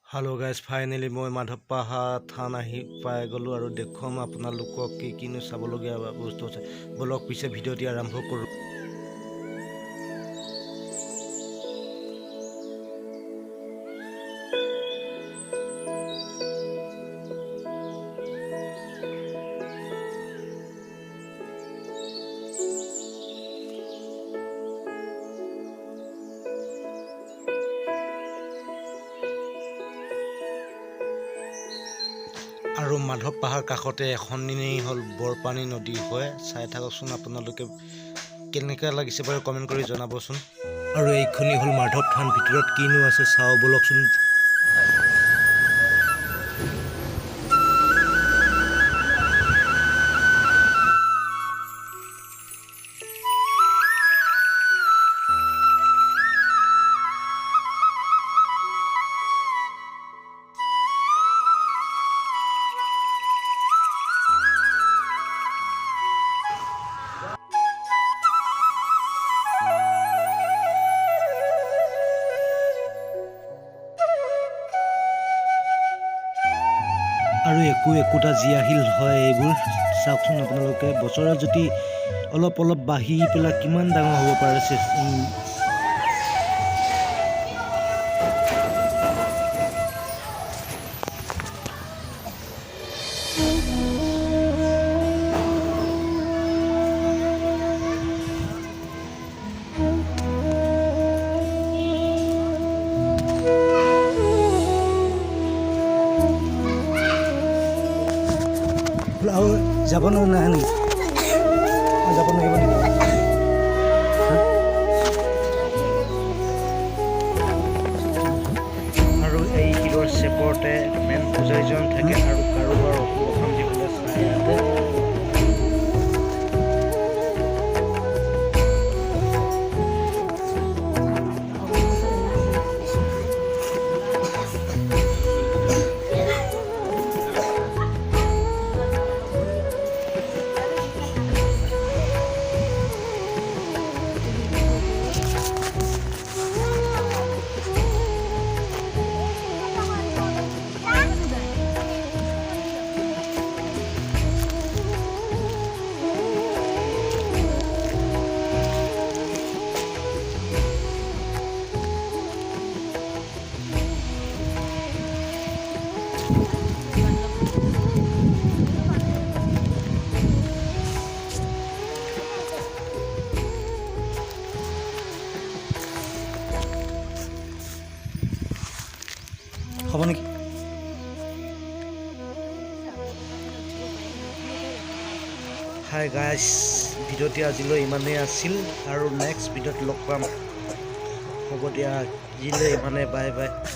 hello guys finally मैं madhop पहार थान आহি পাই গলো আৰু দেখুৱাম আপোনালোকক কি কিনো চাবলগীয়া বস্তু আছে ব্লগ পিছে ভিডিঅ'টি আৰম্ভ কৰো আৰু madhop पहार কাষতে এখনই হল বৰপানী নদী হয় চাই থাককচোন আপোনালোকে কেনেকা লাগিছে বাৰু কমেন্ট কৰি জনাবচোন আৰু এইখনি হল madhop থান ভিতৰত কিনো আছে চাও বলকচোন আৰু একোটা জিয়াহিল হয় এইবোৰ চাওকচোন আপোনালোকে বছৰত যদি অলপ বাঢ়ি পেলা কিমান ডাঙৰ হ'ব পাৰে আৰু যাব নোৱাৰে নেকি যাব নোৱাৰিব নেকি আৰু এই হিৰৰ চেপৰতে মেন পূজাৰীজন থাকে আৰু কাৰোবাৰ অশান্তি হ'লে চাই ইয়াতে হ'ব নেকি হাই গাইস ভিডিঅ'টি আজিলৈ ইমানেই আছিল আৰু নেক্সট ভিডিঅ'ত লগ পাম হ'ব দিয়া আজিলৈ ইমানে বাই বাই